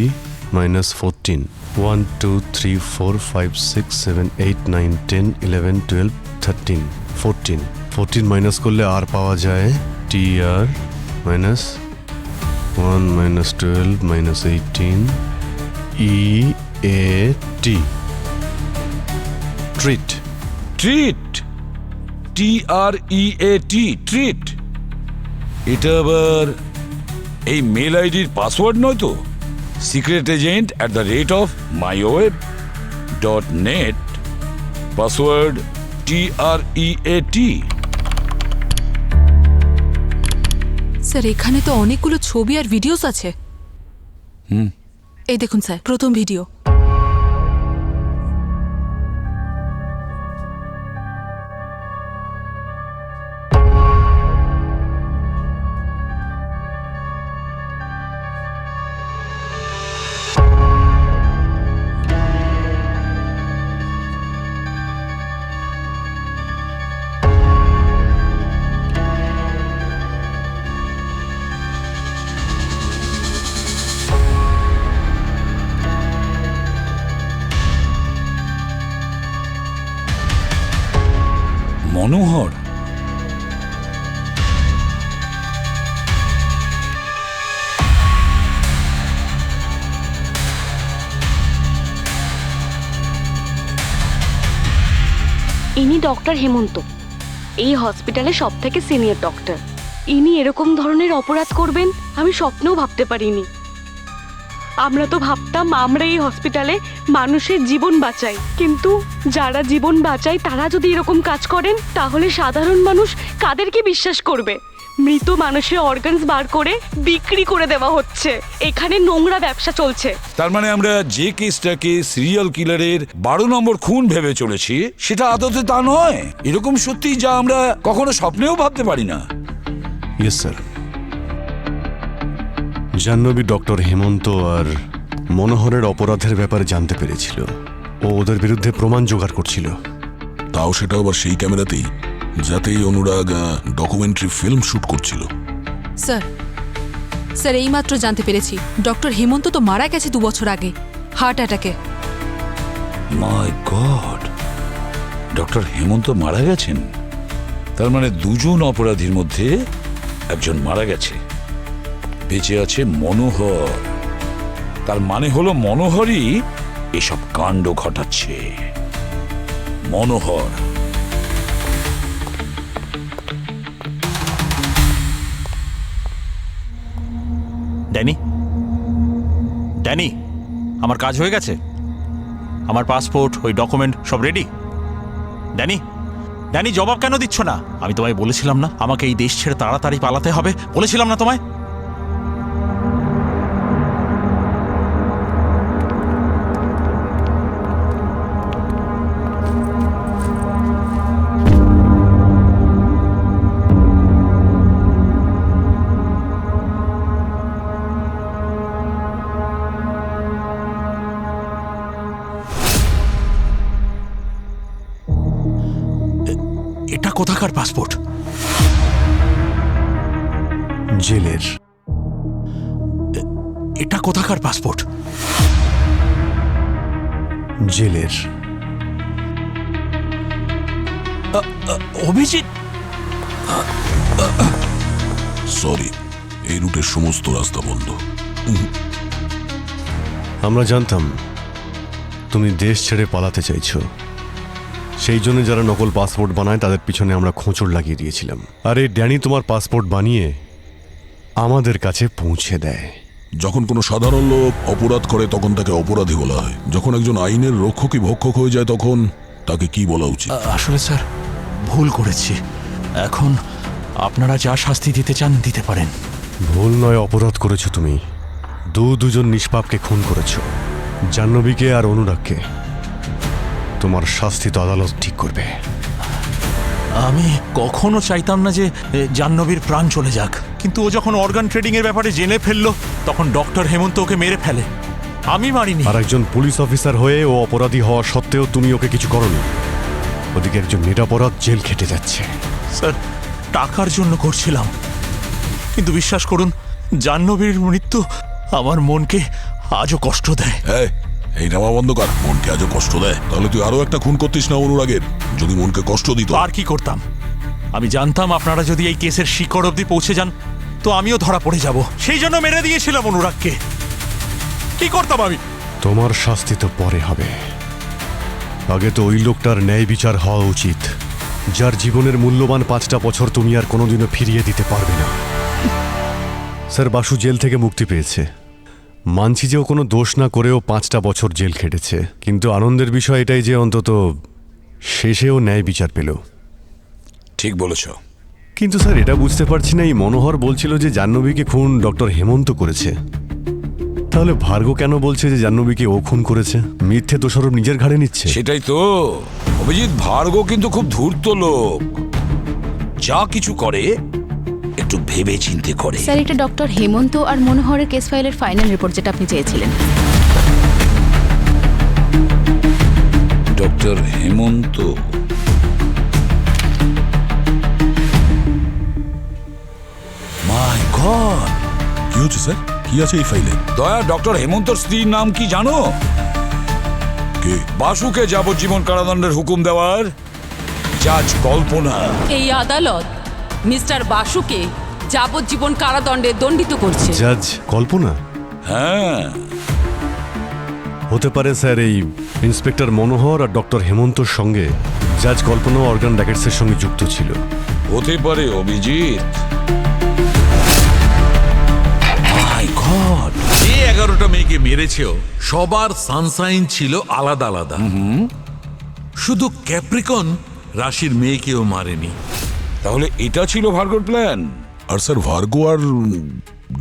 -14। 1 2 3 4 5 6 7 8 9 10 11 12 13 14। 14 মাইনাস করলে আর পাওয়া যায় টি আর minus 1 -12 -18 EAT। Treat. Treat, TREAT, treat. এটা আবার এই মেল আইডির পাসওয়ার্ড নয় তো? Secret agent @myWeb.net, password TREAT। Sir এখানে তো অনেকগুলো ছবি আর ভিডিওস আছে। এই দেখুন স্যার, প্রথম ভিডিও। মনোহর, ইনি ডক্টর হেমন্ত, এই হসপিটালে সব থেকে সিনিয়র ডক্টর। ইনি এরকম ধরনের অপরাধ করবেন আমি স্বপ্নেও ভাবতে পারিনি। আমরা তো ভাবতাম আমরা এই হসপিটালে মানুষের জীবন বাঁচাই, কিন্তু যারা জীবন বাঁচায় তারা যদি এরকম কাজ করেন তাহলে সাধারণ মানুষ কাদেরকে বিশ্বাস করবে? মৃত মানুষের অর্গানস বার করে বিক্রি করে দেওয়া হচ্ছে। এখানে নোংরা ব্যবসা চলছে। তার মানে আমরা যে কেসটাকে সিরিয়াল কিলারের 12 নম্বর খুন ভেবে চলেছি সেটা আদতে তা নয়। এরকম সত্যি যা আমরা কখনো স্বপ্নেও ভাবতে পারি না। Yes sir. Jahnavi doctor Hemanta আর মনোহরের অপরাধের ব্যাপারে জানতে পেরেছিল। ও ওদের বিরুদ্ধে প্রমাণ জোগাড় করছিল। তাও সেটা আবার সেই ক্যামেরাতেই যাতেই অনুরাগ ডকুমেন্টারি ফিল্ম শুট করছিল। স্যার স্যার এইমাত্র জানতে পেরেছি ডক্টর হেমন্ত তো মারা গেছে 2 বছর আগে হার্ট অ্যাটাকে। মাই গড, ডক্টর হেমন্ত মারা গেছেন? তার মানে দুজন অপরাধীর মধ্যে একজন মারা গেছে, বেঁচে আছে মনোহর। তার মানে হলো মনোহরই এসব কাণ্ড ঘটাচ্ছে। মনোহর। ড্যানি, ড্যানি, আমার কাজ হয়ে গেছে? আমার পাসপোর্ট, ওই ডকুমেন্ট সব রেডি? ড্যানি, ড্যানি জবাব কেন দিচ্ছ না? আমি তোমায় বলেছিলাম না আমাকে এই দেশ ছেড়ে তাড়াতাড়ি পালাতে হবে? বলেছিলাম না তোমায়? এটা কোথাকার পাসপোর্ট? জেলের। এটা কোথাকার পাসপোর্ট? জেলের। অভিজিৎ, সরি, এই রুটের সমস্ত রাস্তা বন্ধ। আমরা জানতাম তুমি দেশ ছেড়ে পালাতে চাইছো, সেই জন্য যারা নকল পাসপোর্ট বানায় তাদের পিছনে আমরা খোঁচড় লাগিয়ে দিয়েছিলাম। আর এই ড্যানি তোমার পাসপোর্ট বানিয়ে আমাদের কাছে পৌঁছে দেয়। যখন কোনো সাধারণ লোক অপরাধ করে তখন তাকে অপরাধী বলা হয়, যখন একজন আইনের রক্ষকই ভক্ষক হয়ে যায় তখন তাকে কি বলা উচিত? আসলে স্যার ভুল করেছি। এখন আপনারা যা শাস্তি দিতে চান দিতে পারেন। ভুল নয়, অপরাধ করেছো তুমি। দুজন নিষ্পাপকে খুন করেছো, জাহ্নবীকে আর অনুরাগকে। তোমার শাস্তি তো আদালত ঠিক করবে। আমি কখনো চাইতাম না যে জাহ্নবীর প্রাণ চলে যাক, কিন্তু ও যখন অর্গান ট্রেডিং এর ব্যাপারে জেনে ফেললো তখন ডক্টর হেমন্ত ওকে মেরে ফেলে। আমি মারিনি। আর একজন পুলিশ অফিসার হয়ে ও অপরাধী হওয়া সত্ত্বেও তুমি ওকে কিছু করনি। ওদিকে একজন নিরপরাধ জেল খেটে যাচ্ছে। স্যার টাকার জন্য করছিলাম, কিন্তু বিশ্বাস করুন জাহ্নবীর মৃত্যু আমার মনকে আজও কষ্ট দেয়। এই নামা বন্ধ কর। মনকে আজও কষ্ট দেয়? তাহলে তুই আরো একটা খুন করতিস না অনুরাগের? যদি মনকে কষ্ট দিত আর কি করতাম? আমি জানতাম আপনারা যদি এই কেসের শিকড় অবধি পৌঁছে যান তো আমিও ধরা পড়ে যাব, সেই জন্য মেরে দিয়েছিলাম অনুরাগকে। কি করতাম আমি? তোমার শাস্তি তো পরে হবে। আগে তো ওই লোকটার ন্যায় বিচার হওয়া উচিত, যার জীবনের মূল্যবান 5টা বছর তুমি আর কোনোদিনও ফিরিয়ে দিতে পারবে না। স্যার, বাসু জেল থেকে মুক্তি পেয়েছে। মানছি যে ও কোনো দোষ না করেও 5টা বছর জেল খেটেছে, কিন্তু আনন্দের বিষয় এটাই যে অন্তত শেষেও ন্যায় বিচার পেল। ঠিক বলেছ। কিন্তু স্যার, এটা বুঝতে পারছি না, এই মনোহর বলছিল যে জাহ্নবীকে খুন ডক্টর হেমন্ত করেছে, তাহলে ভার্গ কেন বলছে যে জাহ্নবীকে ও খুন করেছে? মিথ্যে দোষারোপ নিজের ঘাড়ে নিচ্ছে। সেটাই তো অভিজিৎ, ভার্গ কিন্তু খুব ধূর্ত লোক, যা কিছু করে একটু ভেবে চিন্তে করে। স্যার, এটা ডক্টর হেমন্ত আর মনোহরের কেস ফাইলের ফাইনাল রিপোর্ট, যেটা আপনি চেয়েছিলেন। ডক্টর হেমন্ত, মাই গড! কি হচ্ছে স্যার? কি আছে এই ফাইলে? দয়া, ডক্টর হেমন্তর স্ত্রীর নাম কি জানো? কে? বাসুকে যাবজ্জীবন কারাদণ্ডের হুকুম দেওয়ার জাজ কল্পনা। এই আদালত মিস্টার বাসুকে যাবজ্জীবন কারাদণ্ডে দণ্ডিত করছে। জাজ কল্পনা? হ্যাঁ, হতে পারে স্যার এই ইন্সপেক্টর মনোহর আর ডক্টর হেমন্তর সঙ্গে জাজ কল্পনা অর্গান র্যাকেটসের সঙ্গে যুক্ত ছিল। হতে পারে অভিজিৎ। মাই গড! যে 11টা মেয়েকে মেরেছেও সবার সানসাইন ছিল আলাদা আলাদা। শুধু ক্যাপ্রিকন রাশির মেয়েকেও মারেনি। তাহলে এটা ছিল ভার্গর প্ল্যান? আর স্যার, ভার্গ আর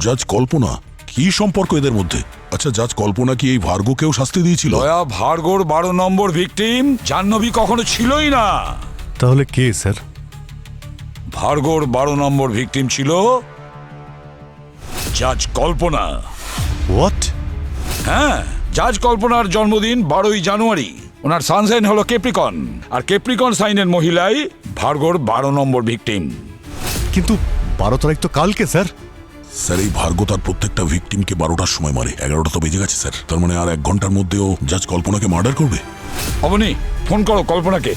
জাজ কল্পনা কি সম্পর্ক এদের মধ্যে? আচ্ছা, জাজ কল্পনা কি এই ভার্গকেও শাস্তি দিয়েছিল? দয়া, ভার্গর 12 নম্বর ভিকটিম জাহ্নবী কখনো ছিলই না। তাহলে কে স্যার? ভার্গর 12 নম্বর ভিকটিম ছিল জাজ কল্পনা। হোয়াট? হ্যাঁ, জাজ কল্পনার জন্মদিন 12ই জানুয়ারি। ওনার সানসাইন হলো কেপ্রিকন, আর কেপ্রিকন সাইনের মহিলাই ভার্গর 12 নম্বর ভিকটিম। কিন্তু 12 তারিখ তো কালকে স্যার। স্যার, এই ভার্গ তার প্রত্যেকটা ভিকটিমকে 12টার সময় মারে। 11টা তো বেজে গেছে স্যার। তার মানে আর 1 ঘন্টার মধ্যেও জাজ কল্পনাকে মার্ডার করবে। অবনি, ফোন করো কল্পনাকে।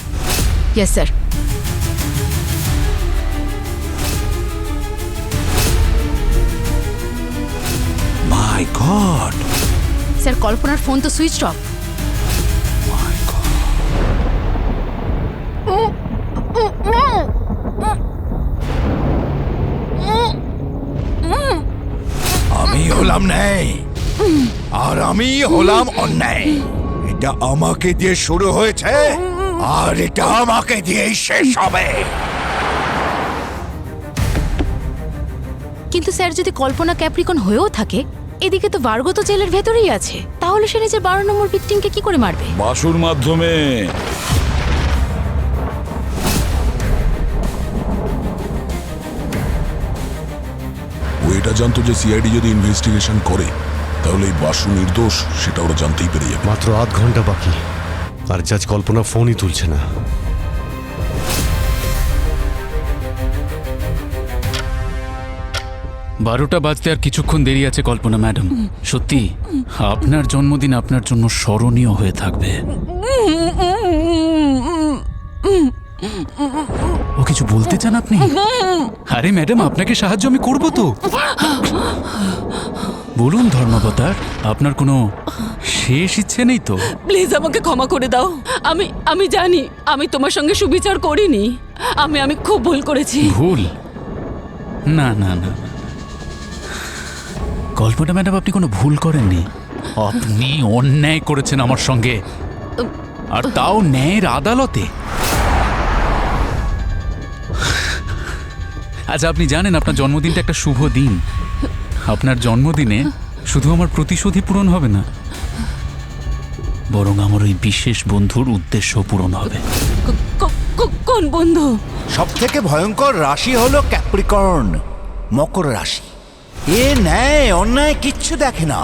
Yes sir. My god! Sir, কল্পনার ফোন তো সুইচ অফ। আমি হলাম আমি হলাম অন্যায়। এটা আমাকে দিয়ে শুরু হয়েছে আর এটা আমাকে দিয়েই শেষ হবে। কিন্তু স্যার, যদি কল্পনা ক্যাপ্রিকন হয়েও থাকে, এদিকে তো ভার্গো তো জেলের ভেতরেই আছে, তাহলে সে নিজের 12 নম্বর ভিকটিমকে কি করে মারবে? বাসুর মাধ্যমে। ও এটা জানতো যে সিআইডি যদি ইনভেস্টিগেশন করে তাহলে এই বাসু নির্দোষ সেটা ওরা জানতেই পেরে যাবে। মাত্র আধ ঘন্টা বাকি, আর জাজ কল্পনা ফোনই তুলছে না। বারোটা বাজতে আর কিছুক্ষণ দেরি আছে কল্পনা ম্যাডাম। সত্যি আপনার জন্মদিন আপনার জন্য স্মরণীয় হয়ে থাকবে। ও কিছু বলতে চান আপনি? আরে ম্যাডাম, আপনাকে সাহায্য আমি করব তো। বলুন ধর্মাবতার, আপনার কোনো শেষ ইচ্ছে নেই তো? প্লিজ আমাকে ক্ষমা করে দাও। আমি জানি আমি তোমার সঙ্গে সুবিচার করিনি। আমি খুব ভুল করেছি। ভুল? না না না, কল্পনা ম্যাডাম, আপনি কোনো ভুল করেননি। আপনি অন্যায় করেছেন আমার সঙ্গে, আর তাও ন্যায়ের আদালতে। আচ্ছা, আপনি জানেন আপনার জন্মদিনটা একটা শুভ দিন। আপনার জন্মদিনে শুধু আমার প্রতিশোধই পূরণ হবে না, বরং আমার ওই বিশেষ বন্ধুর উদ্দেশ্য পূরণ হবে। কোন বন্ধু? সব থেকে ভয়ঙ্কর রাশি হলো ক্যাপ্রিকর্ন, মকর রাশি। এ ন্যায় অন্যায় কিচ্ছু দেখে না।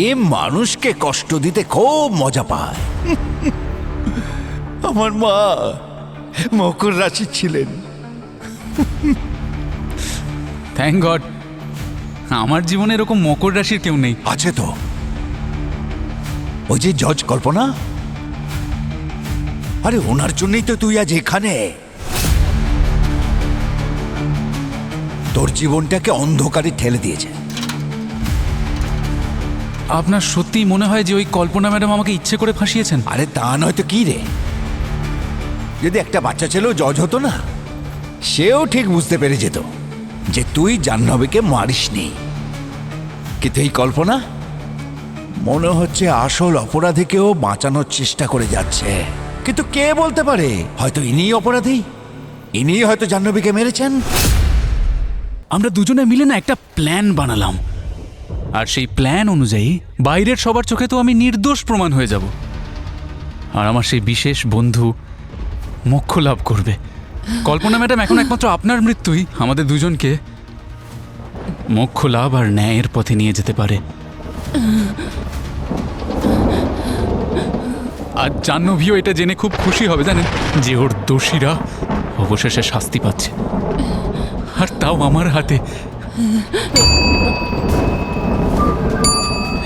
এ মানুষকে কষ্ট দিতে খুব মজা পায়। আমার মা মকর রাশি ছিলেন। থ্যাংক গড, আমার জীবনে এরকম মকর রাশির কেউ নেই। আছে তো, ওই যে জজ কল্পনা। আরে ওনার জন্যই তো তুই আজ এখানে। তোর জীবনটাকে অন্ধকারে ঠেলে দিয়েছে। আপনার সত্যি মনে হয় যে ওই কল্পনা ম্যাডাম আমাকে ইচ্ছে করে ফাঁসিয়েছেন? আরে তা নয় তো কি রে, যদি একটা বাচ্চা ছেলেও জজ হতো না, সেও ঠিক বুঝতে পেরে যেত যে তুই জাহ্নবীকে মারিসনি। কিন্তু এই কল্পনা মনে হচ্ছে আসল অপরাধীকেও বাঁচানোর চেষ্টা করে যাচ্ছে। কিন্তু কে বলতে পারে, হয়তো ইনিই অপরাধী, ইনিই হয়তো জাহ্নবীকে মেরেছেন। আমরা দুজনে মিলে না একটা প্ল্যান বানালাম, আর সেই প্ল্যান অনুযায়ী বাইরের সবার চোখে তো আমি নির্দোষ প্রমাণ হয়ে যাব, আর আমার সেই বিশেষ বন্ধু মোক্ষ লাভ করবে। কল্পনা ম্যাডাম, এখন একমাত্র আপনার মৃত্যুই আমাদের দুজনকে মোক্ষ লাভ আর ন্যায়ের পথে নিয়ে যেতে পারে। আর জাহ্নবীও এটা জেনে খুব খুশি হবে, জানেন, যে ওর দোষীরা অবশেষে শাস্তি পাচ্ছে, আর তাও আমার হাতে।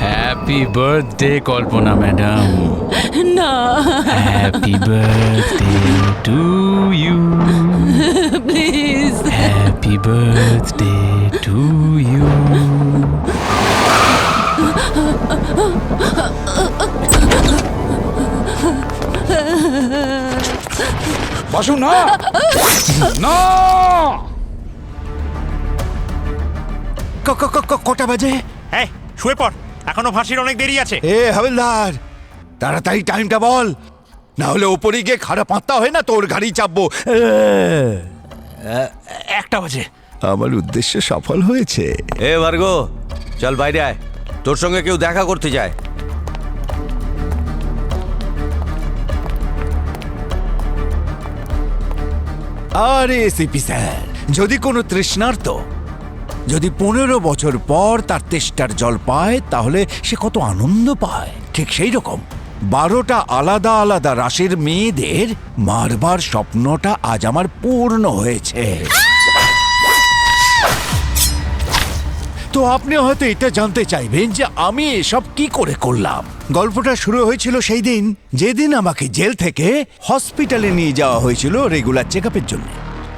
Happy birthday Kalpana madam. না, happy birthday to you. Please. Happy birthday to you. Basu না, না। কটা বাজে? এই শুয়ে পড়, এখনো ফাঁসির অনেক দেরি আছে। এ হাবিলদার, তাড়াতাড়ি টাইমটা বল, না হলে ওপরে গিয়ে খারাপ পাত্তা হয় না তোর গাড়ি চাপবো। 1টা বাজে। আমার উদ্দেশ্য সফল হয়েছে। এ ভার্গো, চল বাইরে আয়, তোর সঙ্গে কেউ দেখা করতে যায়। আরে সিপি স্যার, যদি কোনো তৃষ্ণার্ত যদি 15 বছর পর তার তেষ্টার জল পায়, তাহলে সে কত আনন্দ পায়। ঠিক সেই রকম 12টা আলাদা আলাদা রাশির মেয়েদের মারবার স্বপ্নটা আজ আমার পূর্ণ হয়েছে। তো আপনি হয়তো এটা জানতে চাইবেন যে আমি এসব কি করে করলাম। গল্পটা শুরু হয়েছিল সেই দিন যেদিন আমাকে জেল থেকে হসপিটালে নিয়ে যাওয়া হয়েছিল রেগুলার চেকআপের জন্য।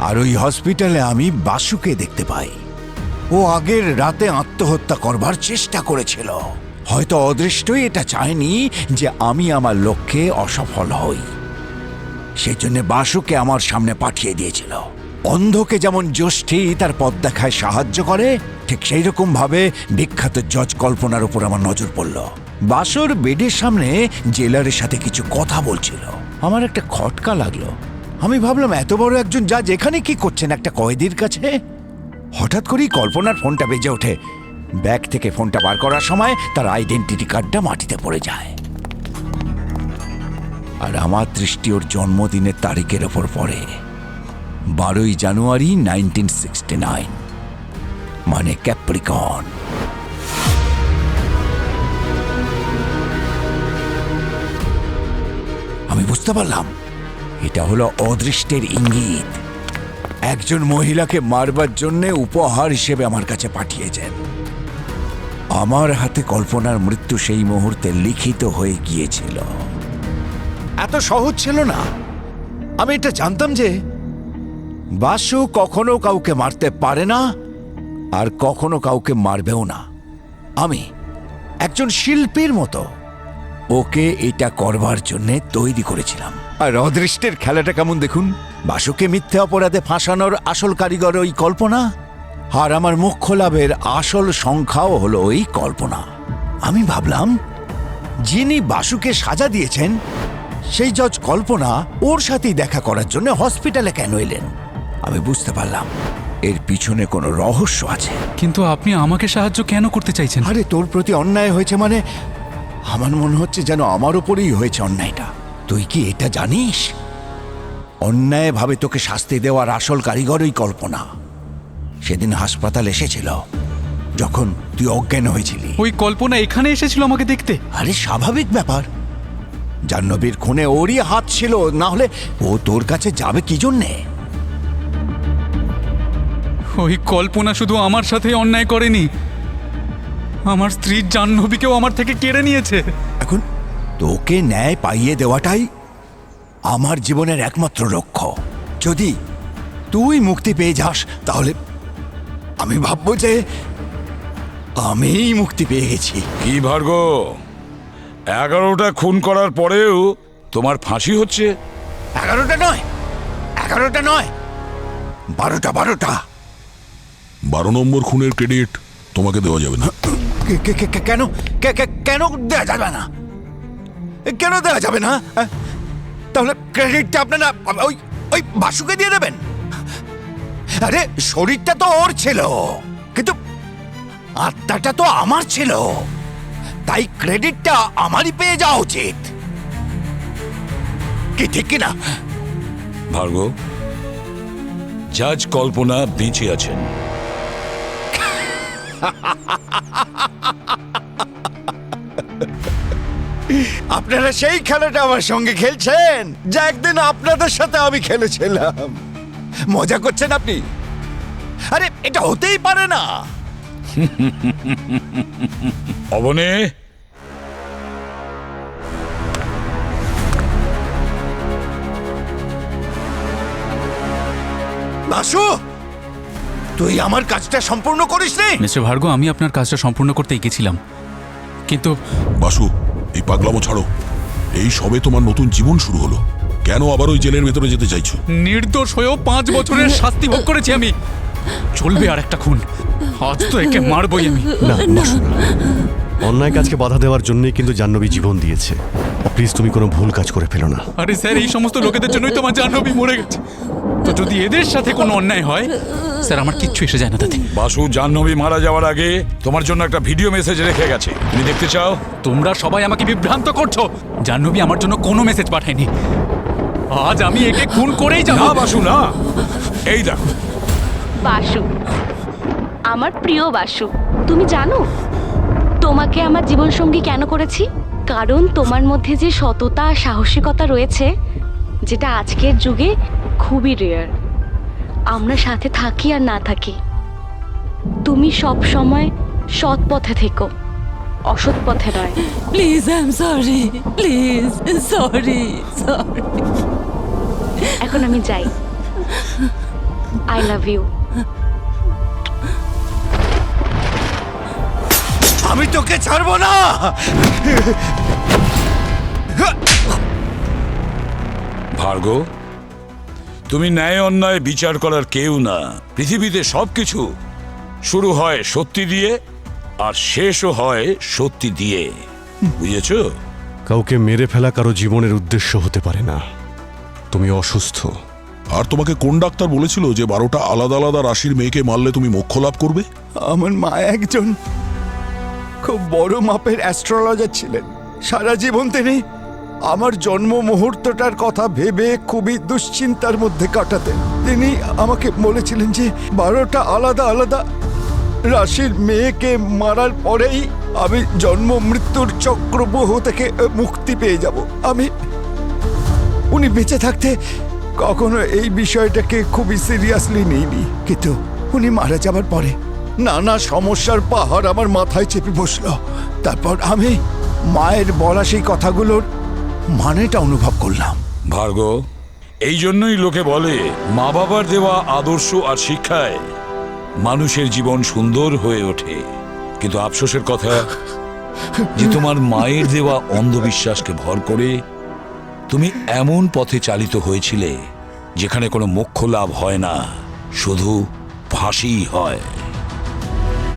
আর ওই হসপিটালে আমি বাসুকে দেখতে পাই। ও আগের রাতে আত্মহত্যা করবার চেষ্টা করেছিল। হয়তো অদৃষ্টই এটা চায়নি যে আমি আমার লক্ষ্যে অসফল হই, সেই জন্য বাসুকে আমার সামনে পাঠিয়ে দিয়েছিল। অন্ধকে যেমন জ্যোষ্ঠী তার পথ দেখায় সাহায্য করে, ঠিক সেই রকম ভাবে বিখ্যাত জজ কল্পনার উপর আমার নজর পড়ল। বাসুর বেডের সামনে জেলারের সাথে কিছু কথা বলছিল। আমার একটা খটকা লাগলো। আমি ভাবলাম এত বড় একজন জাজ এখানে কি করছেন একটা কয়েদির কাছে। হঠাৎ করেই কল্পনার ফোনটা বেজে ওঠে। ব্যাগ থেকে ফোনটা বার করার সময় তার আইডেন্টিটি কার্ডটা মাটিতে পড়ে যায়। আর আমার দৃষ্টি ওর জন্মদিনের তারিখের ওপর পড়ে, 12ই জানুয়ারি 1969, মানে ক্যাপ্রিকন। আমি বুঝতে পারলাম এটা হলো অদৃষ্টের ইঙ্গিত। একজন মহিলাকে মারবার জন্যে উপহার হিসেবে আমার কাছে পাঠিয়েছেন। আমার হাতে কল্পনার মৃত্যু সেই মুহূর্তে লিখিত হয়ে গিয়েছিল। এত সহজ ছিল না। আমি এটা জানতাম যে বাসু কখনো কাউকে মারতে পারে না, আর কখনো কাউকে মারবেও না। আমি একজন শিল্পীর মতো ওকে এটা করবার জন্য তৈরি করেছিলাম। আর অদৃষ্টের খেলাটা কেমন দেখুন। বাসুকে মিথ্যে অপরাধে ফাঁসানোর আসল কারিগর ওই কল্পনা, আর আমার মুখ্য লাভের আসল সংখ্যাও হলো ওই কল্পনা। আমি ভাবলাম যিনি বাসুকে সাজা দিয়েছেন সেই জজ কল্পনা ওর সাথেই দেখা করার জন্য হসপিটালে কেন এলেন। আমি বুঝতে পারলাম এর পিছনে কোনো রহস্য আছে। কিন্তু আপনি আমাকে সাহায্য কেন করতে চাইছেন? আরে তোর প্রতি অন্যায় হয়েছে মানে আমার মনে হচ্ছে যেন আমার উপরেই হয়েছে অন্যায়টা। তুই কি এটা জানিস? অন্যায়ভাবে তোকে শাস্তি দেওয়ার আসল কারিগর ওই কল্পনা। সেদিন হাসপাতাল এসেছিল যখন তুই অজ্ঞান হয়েছিলি। ওই কল্পনা এখানে এসেছিল আমাকে দেখতে? আরে স্বাভাবিক ব্যাপার। জাহ্নবীর খুনে ওরই হাত ছিল, না হলে ও তোর কাছে যাবে কি জন্যে? ওই কল্পনা শুধু আমার সাথে অন্যায় করেনি, আমার স্ত্রী জাহ্নবীকেও আমার থেকে কেড়ে নিয়েছে। এখন তোকে ন্যায় পাইয়ে দেওয়াটাই আমার জীবনের একমাত্র লক্ষ্য। যদি তুই মুক্তি পেয়ে যাস তাহলে আমি ভাববো যে আমিই মুক্তি পেয়ে গেছি। কি ভার্গ, 11টা খুন করার পরেও তোমার ফাঁসি হচ্ছে? 11টা নয়, 11টা নয়, 12টা। 12 নম্বর খুনের ক্রেডিট তোমাকে দেওয়া যাবে না। কেন কেন দেওয়া যাবে না? কেন দেওয়া যাবে না? তাহলে ক্রেডিটটা আপনারা ওই ওই বাসুকে দিয়ে দেবেন? আরে শরীরটা তো ওর ছিল, কিন্তু আত্মাটা তো আমার ছিল, তাই ক্রেডিটটা আমারই পেয়ে যাওয়া উচিত। কি ঠিক কিনা? ভার্গ, জাজ কল্পনা বেঁচে আছেন। আপনারা সেই খেলাটা আমার সঙ্গে খেলছেন যা একদিন আপনাদের সাথে আমি খেলেছিলাম। মজা করছেন আপনি? আরে এটা হতেই পারে না। অবনে, বাসু, তুই আমার কাজটা সম্পূর্ণ করিসনি। মিস্টার ভার্গ, আমি আপনার কাজটা সম্পূর্ণ করতে গেছিলাম, কিন্তু বাসু, এই পাগলামো ছাড়ো। এই সবে তোমার নতুন জীবন শুরু হলো, কেন আবার ওই জেলের ভেতরে যেতে চাইছো? নির্দোষ হয়েও 5 বছরের শাস্তি ভোগ করেছি আমি। চলবে আর একটা খুন, আজ তো একে মারবই আমি। না বাসু, অন্যায় কাজকে বাধা দেওয়ার জন্যই কিন্তু জাহ্নবী জীবন দিয়েছে। প্লিজ তুমি কোনো ভুল কাজ করে ফেলো না। আরে স্যার, এই সমস্ত লোকেদের জন্যই তো আমার জাহ্নবী মরে গেছে। তো যদি এদের সাথে কোনো অন্যায় হয়, স্যার আমার কিচ্ছু এসে যায় না তাতে। বাসু জাহ্নবী মারা যাওয়ার আগে তোমার জন্য একটা ভিডিও মেসেজ রেখে গেছে, তুমি দেখতে চাও? তোমরা সবাই আমাকে বিভ্রান্ত করছো। জাহ্নবী আমার জন্য কোনো মেসেজ পাঠায়নি। আজ আমি একে খুন করেই যাব। না বাসু, না। এই দেখো বাসু, আমার প্রিয় বাসু, তুমি জানো তোমাকে আমার জীবনসঙ্গী কেন করেছি? কারণ তোমার মধ্যে যে সততা আর সাহসিকতা রয়েছে, যেটা আজকের যুগে খুবই রেয়ার। আমরা সাথে থাকি আর না থাকি, তুমি সব সময় সৎ পথে থেকো, অসৎ পথে নয়। Please, I am sorry, please, sorry. এখন আমি যাই। I love you. আমি তোকে ছাড়বো না। ভার্গ, তুমি ন্যায় অন্যায় বিচার করার কেউ না। পৃথিবীতে সবকিছু শুরু হয় সত্যি দিয়ে আর শেষও হয় সত্যি দিয়ে, বুঝেছো? কাউকে মেরে ফেলা কারো জীবনের উদ্দেশ্য হতে পারে না। তুমি অসুস্থ। আর তোমাকে কোন ডাক্তার বলেছিল যে 12টা আলাদা আলাদা রাশির মেয়েকে মারলে তুমি মোক্ষ লাভ করবে? আমার মা একজন খুব বড় মাপের অ্যাস্ট্রোলজার ছিলেন। সারা জীবন তিনি আমার জন্ম মুহূর্তটার কথা ভেবে খুবই দুশ্চিন্তার মধ্যে কাটাতেন। তিনি আমাকে বলেছিলেন যে 12টা আলাদা আলাদা রাশির মেয়েকে মারার পরেই আমি জন্ম মৃত্যুর চক্রব্যূহ থেকে মুক্তি পেয়ে যাব। উনি বেঁচে থাকতে কখনো এই বিষয়টাকে খুবই সিরিয়াসলি নিইনি, কিন্তু উনি মারা যাবার পরে নানা সমস্যার পাহাড় আমার মাথায় চেপে বসলো। তারপর আমি মায়ের বলা সেই কথাগুলোর মানেটা অনুভব করলাম। ভার্গ, এই জন্যই লোকে বলে মা বাবার দেওয়া আদর্শ আর শিক্ষায় মানুষের জীবন সুন্দর হয়ে ওঠে। কিন্তু আফসোসের কথা যে তোমার মায়ের দেওয়া অন্ধবিশ্বাসকে ভর করে তুমি এমন পথে চালিত হয়েছিলে যেখানে কোনো মোক্ষ লাভ হয় না, শুধু ফাঁসিই হয়।